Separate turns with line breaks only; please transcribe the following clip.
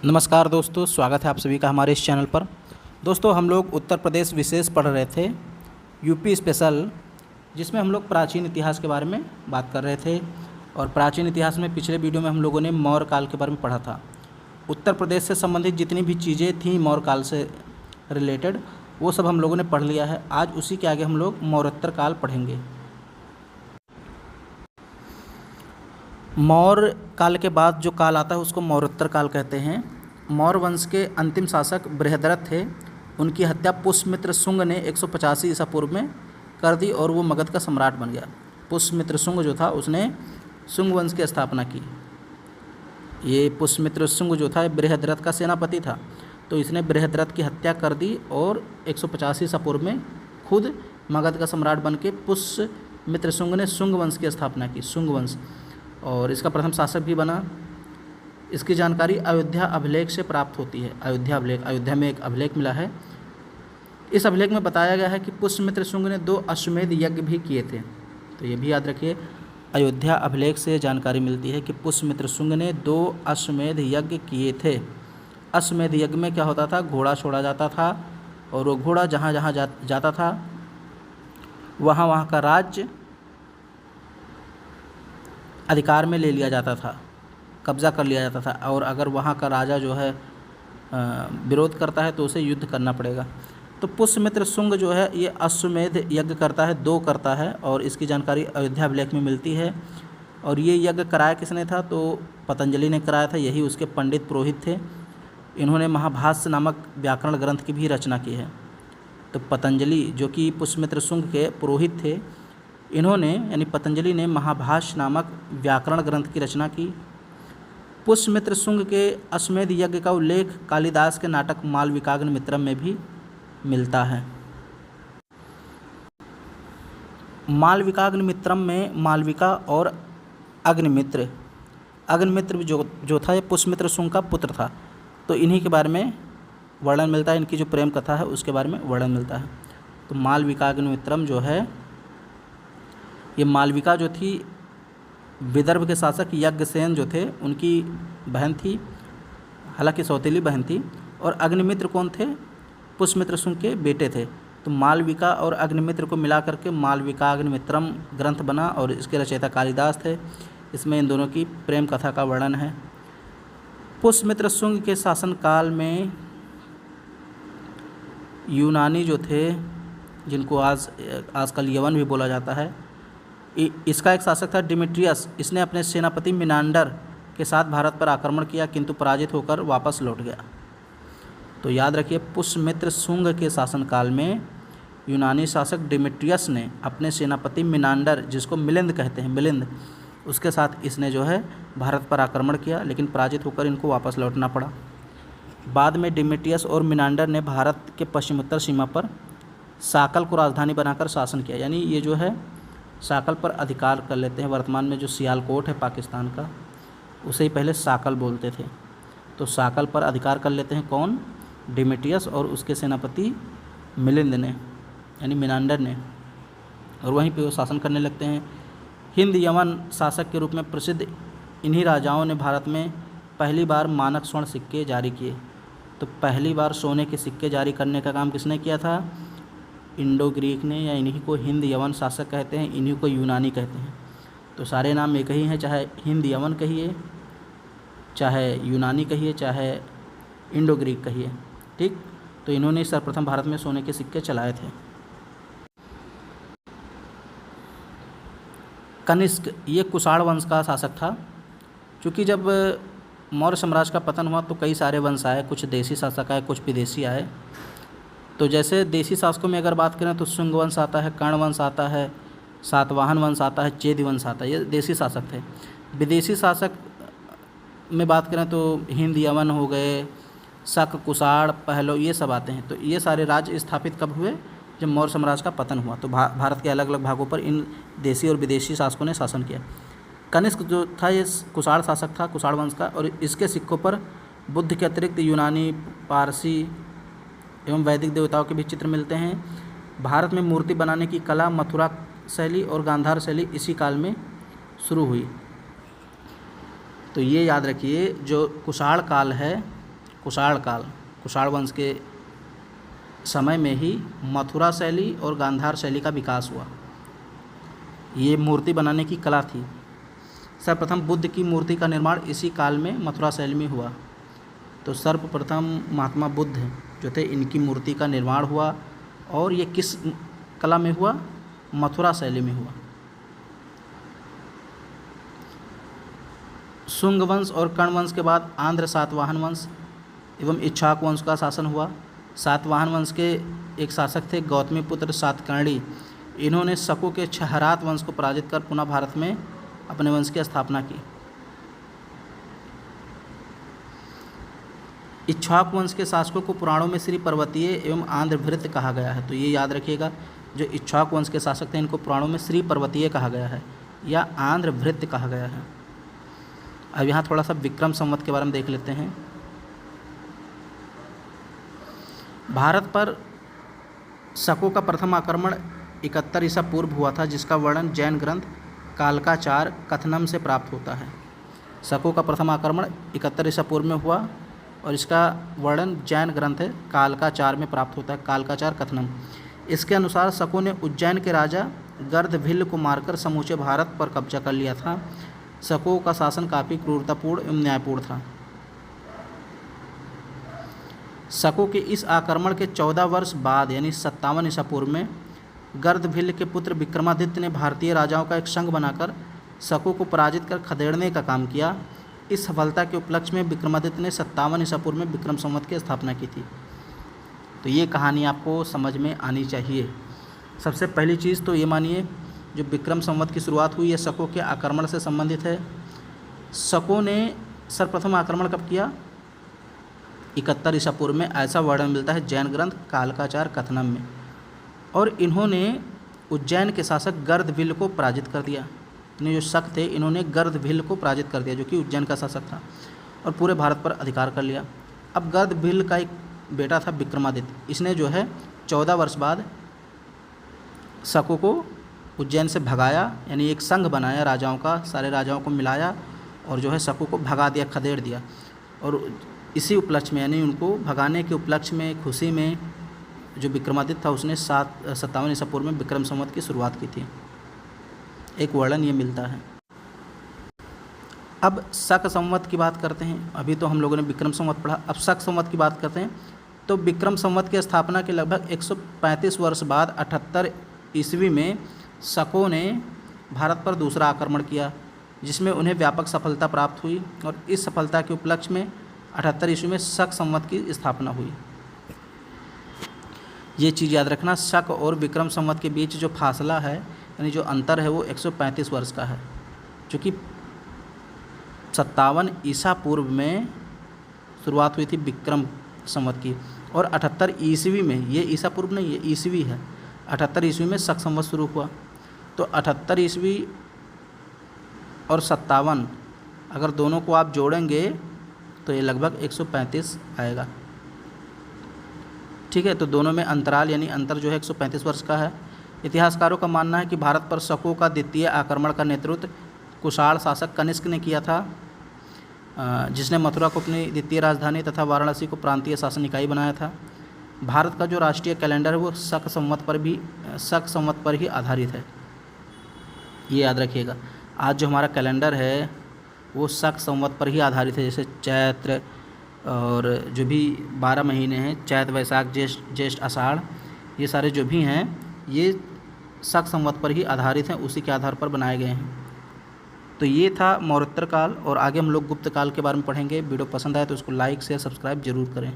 नमस्कार दोस्तों, स्वागत है आप सभी का हमारे इस चैनल पर। दोस्तों, हम लोग उत्तर प्रदेश विशेष पढ़ रहे थे, यूपी स्पेशल, जिसमें हम लोग प्राचीन इतिहास के बारे में बात कर रहे थे। और प्राचीन इतिहास में पिछले वीडियो में हम लोगों ने मौर्य काल के बारे में पढ़ा था। उत्तर प्रदेश से संबंधित जितनी भी चीज़ें थीं मौर्य काल से रिलेटेड, वो सब हम लोगों ने पढ़ लिया है। आज उसी के आगे हम लोग मौर्योत्तर काल पढ़ेंगे। मौर्य काल के बाद जो काल आता है उसको मौर्योत्तर काल कहते हैं। मौर्य वंश के अंतिम शासक बृहद्रथ थे। उनकी हत्या पुष्यमित्र शुंग ने 185 ईसा पूर्व में कर दी और वो मगध का सम्राट बन गया। पुष्यमित्र शुंग जो था उसने शुंग वंश की स्थापना की। ये पुष्यमित्र शुंग जो था बृहद्रथ का सेनापति था, तो इसने बृहद्रथ की हत्या कर दी और 185 ईसा पूर्व में खुद मगध का सम्राट बन के पुष्यमित्र शुंग ने शुंग वंश की स्थापना की, शुंग वंश, और इसका प्रथम शासक भी बना। इसकी जानकारी अयोध्या अभिलेख से प्राप्त होती है। अयोध्या अभिलेख, अयोध्या में एक अभिलेख मिला है। इस अभिलेख में बताया गया है कि पुष्यमित्र शुंग ने 2 अश्वमेध यज्ञ भी किए थे। तो ये भी याद रखिए, अयोध्या अभिलेख से जानकारी मिलती है कि पुष्यमित्र शुंग ने 2 अश्वमेध यज्ञ किए थे। अश्वमेध यज्ञ में क्या होता था, घोड़ा छोड़ा जाता था और वो घोड़ा जहाँ जहाँ जाता था वहाँ वहाँ का राज्य अधिकार में ले लिया जाता था, कब्ज़ा कर लिया जाता था। और अगर वहाँ का राजा जो है विरोध करता है तो उसे युद्ध करना पड़ेगा। तो पुष्यमित्र शुंग जो है ये अश्वमेध यज्ञ करता है, 2 करता है, और इसकी जानकारी अयोध्या अभिलेख में मिलती है। और ये यज्ञ कराया किसने था, तो पतंजलि ने कराया था। यही उसके पंडित पुरोहित थे। इन्होंने महाभाष्य नामक व्याकरण ग्रंथ की भी रचना की है। तो पतंजलि जो कि पुष्यमित्र शुंग के पुरोहित थे, इन्होंने यानी पतंजलि ने महाभाष्य नामक व्याकरण ग्रंथ की रचना की। पुष्यमित्र शुंग के अश्वमेध यज्ञ का उल्लेख कालिदास के नाटक मालविकाग्निमित्रम में भी मिलता है। मालविकाग्निमित्रम में मालविका और अग्निमित्र, अग्निमित्र जो था ये पुष्यमित्र शुंग का पुत्र था। तो इन्हीं के बारे में वर्णन मिलता है, इनकी जो प्रेम कथा है उसके बारे में वर्णन मिलता है। तो मालविकाग्निमित्रम जो है, ये मालविका जो थी विदर्भ के शासक यज्ञसेन जो थे उनकी बहन थी, हालांकि सौतेली बहन थी। और अग्निमित्र कौन थे, पुष्यमित्र शुंग के बेटे थे। तो मालविका और अग्निमित्र को मिला करके मालविकाग्निमित्रम ग्रंथ बना और इसके रचयिता कालिदास थे। इसमें इन दोनों की प्रेम कथा का वर्णन है। पुष्यमित्र शुंग के शासनकाल में यूनानी जो थे, जिनको आजकल यवन भी बोला जाता है, इसका एक शासक था डिमिट्रियस। इसने अपने सेनापति मिनांडर के साथ भारत पर आक्रमण किया किंतु पराजित होकर वापस लौट गया। तो याद रखिए, पुष्यमित्र शुंग के शासनकाल में यूनानी शासक डिमिट्रियस ने अपने सेनापति मिनांडर, जिसको मिलिंद कहते हैं, मिलिंद, उसके साथ इसने जो है भारत पर आक्रमण किया, लेकिन पराजित होकर इनको वापस लौटना पड़ा। बाद में डिमिट्रियस और मिनांडर ने भारत के पश्चिमोत्तर सीमा पर साकल को राजधानी बनाकर शासन किया। यानी ये जो है साकल पर अधिकार कर लेते हैं। वर्तमान में जो सियालकोट है पाकिस्तान का, उसे ही पहले साकल बोलते थे। तो साकल पर अधिकार कर लेते हैं कौन, डिमिट्रियस और उसके सेनापति मिलिंद ने, यानी मिनांडर ने, और वहीं पे वो शासन करने लगते हैं। हिंद यमन शासक के रूप में प्रसिद्ध इन्हीं राजाओं ने भारत में पहली बार मानक स्वर्ण सिक्के जारी किए। तो पहली बार सोने के सिक्के जारी करने का काम किसने किया था, इंडो ग्रीक ने, या इन्हीं को हिंद यवन शासक कहते हैं, इन्हीं को यूनानी कहते हैं। तो सारे नाम एक ही हैं, चाहे हिंद यवन कहिए, चाहे यूनानी कहिए, चाहे इंडो ग्रीक कहिए, ठीक। तो इन्होंने सर्वप्रथम भारत में सोने के सिक्के चलाए थे। कनिष्क ये कुषाण वंश का शासक था। क्योंकि जब मौर्य साम्राज्य का पतन हुआ तो कई सारे वंश आए, कुछ देशी शासक आए, कुछ विदेशी आए। तो जैसे देशी शासकों में अगर बात करें तो शुंग वंश आता है, कर्ण वंश आता है, सातवाहन वंश आता है, चेदी वंश आता है, ये देशी शासक थे। विदेशी शासक में बात करें तो हिंद यवन हो गए, शक, कुषाण, पहलव, ये सब आते हैं। तो ये सारे राज्य स्थापित कब हुए, जब मौर्य साम्राज्य का पतन हुआ। तो भारत के अलग अलग भागों पर इन देशी और विदेशी शासकों ने शासन किया। कनिष्क जो था ये कुषाण शासक था, कुषाण वंश का, और इसके सिक्कों पर बुद्ध के अतिरिक्त यूनानी, पारसी एवं वैदिक देवताओं के भी चित्र मिलते हैं। भारत में मूर्ति बनाने की कला मथुरा शैली और गांधार शैली इसी काल में शुरू हुई। तो ये याद रखिए, जो कुषाण काल है कुषाण काल, कुषाण वंश के समय में ही मथुरा शैली और गांधार शैली का विकास हुआ। ये मूर्ति बनाने की कला थी। सर्वप्रथम बुद्ध की मूर्ति का निर्माण इसी काल में मथुरा शैली में हुआ। तो सर्वप्रथम महात्मा बुद्ध जो थे, इनकी मूर्ति का निर्माण हुआ, और ये किस कला में हुआ? मथुरा शैली में हुआ। शुंग वंश और कर्ण वंश के बाद आंध्र सातवाहन वंश एवं इक्ष्वाकु वंश का शासन हुआ। सातवाहन वंश के एक शासक थे गौतमीपुत्र सातकर्णी। इन्होंने शकों के छहरात वंश को पराजित कर पुनः भारत में अपने वंश की स्थापना की। इक्ष्वाकु वंश के शासकों को पुराणों में श्री पर्वतीय एवं आंध्रभृत्य कहा गया है। तो ये याद रखिएगा, जो इक्ष्वाकु वंश के शासक थे इनको पुराणों में श्री पर्वतीय कहा गया है या आंध्रभृत्य कहा गया है। अब यहाँ थोड़ा सा विक्रम संवत के बारे में देख लेते हैं। भारत पर शकों का प्रथम आक्रमण 71 ईसा पूर्व हुआ था, जिसका वर्णन जैन ग्रंथ कालकाचार कथनम से प्राप्त होता है। शकों का प्रथम आक्रमण 71 ईसा पूर्व में हुआ और इसका वर्णन जैन ग्रंथ है कालकाचार में प्राप्त होता है, कालकाचार कथनम। इसके अनुसार शकों ने उज्जैन के राजा गर्दभिल्ल को मारकर समूचे भारत पर कब्जा कर लिया था। शकों का शासन काफ़ी क्रूरतापूर्ण एवं न्यायपूर्ण था। शकों के इस आक्रमण के 14 वर्ष बाद यानी 57 ईसा पूर्व में गर्दभिल्ल के पुत्र विक्रमादित्य ने भारतीय राजाओं का एक संघ बनाकर शकों को पराजित कर खदेड़ने का काम किया। इस सफलता के उपलक्ष्य में विक्रमादित्य ने 57 ईसा पूर्व में विक्रम संवत की स्थापना की थी। तो ये कहानी आपको समझ में आनी चाहिए। सबसे पहली चीज़ तो ये मानिए, जो विक्रम संवत की शुरुआत हुई है शकों के आक्रमण से संबंधित है। शकों ने सर्वप्रथम आक्रमण कब किया? 71 ईसा पूर्व में, ऐसा वर्णन मिलता है जैन ग्रंथ कालकाचार कथनम में। और इन्होंने उज्जैन के शासक गर्दभिल्ल को पराजित कर दिया। इन्हें जो शक थे, इन्होंने गर्दभिल्ल को पराजित कर दिया, जो कि उज्जैन का शासक था, और पूरे भारत पर अधिकार कर लिया। अब गर्दभिल्ल का एक बेटा था विक्रमादित्य, इसने जो है 14 वर्ष बाद शकों को उज्जैन से भगाया, यानी एक संघ बनाया राजाओं का, सारे राजाओं को मिलाया और जो है शकों को भगा दिया, खदेड़ दिया। और इसी उपलक्ष्य में, यानी उनको भगाने के उपलक्ष्य में, खुशी में, जो विक्रमादित्य था उसने 57 ईसा पूर्व में विक्रम संवत की शुरुआत की थी। एक वर्णन ये मिलता है। अब शक संवत की बात करते हैं। अभी तो हम लोगों ने विक्रम संवत पढ़ा, अब शक संवत की बात करते हैं। तो विक्रम संवत की स्थापना के लगभग 135 वर्ष बाद 78 ईस्वी में शकों ने भारत पर दूसरा आक्रमण किया, जिसमें उन्हें व्यापक सफलता प्राप्त हुई। और इस सफलता के उपलक्ष्य में 78 ईस्वी में शक संवत की स्थापना हुई। ये चीज़ याद रखना, शक और विक्रम संवत के बीच जो फासला है, यानी जो अंतर है, वो 135 वर्ष का है, जो कि 57 ईसा पूर्व में शुरुआत हुई थी विक्रम संवत की, और 78 ईस्वी में, ये ईसा पूर्व नहीं, ये ईस्वी है, 78 ईस्वी में शक संवत शुरू हुआ। तो 78 ईस्वी और 57 अगर दोनों को आप जोड़ेंगे तो ये लगभग 135 आएगा। ठीक है, तो दोनों में अंतराल यानी अंतर जो है 135 वर्ष का है। इतिहासकारों का मानना है कि भारत पर शकों का द्वितीय आक्रमण का नेतृत्व कुषाण शासक कनिष्क ने किया था, जिसने मथुरा को अपनी द्वितीय राजधानी तथा वाराणसी को प्रांतीय शासन इकाई बनाया था। भारत का जो राष्ट्रीय कैलेंडर है वो शक संवत पर ही आधारित है, ये याद रखिएगा। आज जो हमारा कैलेंडर है वो शक संवत पर ही आधारित है, जैसे चैत्र और जो भी 12 महीने हैं, चैत वैशाख ज्येष्ठ आषाढ़, ये सारे जो भी हैं ये शक संवत पर ही आधारित हैं, उसी के आधार पर बनाए गए हैं। तो ये था मौर्योत्तर काल, और आगे हम लोग गुप्त काल के बारे में पढ़ेंगे। वीडियो पसंद आए तो उसको लाइक शेयर सब्सक्राइब जरूर करें।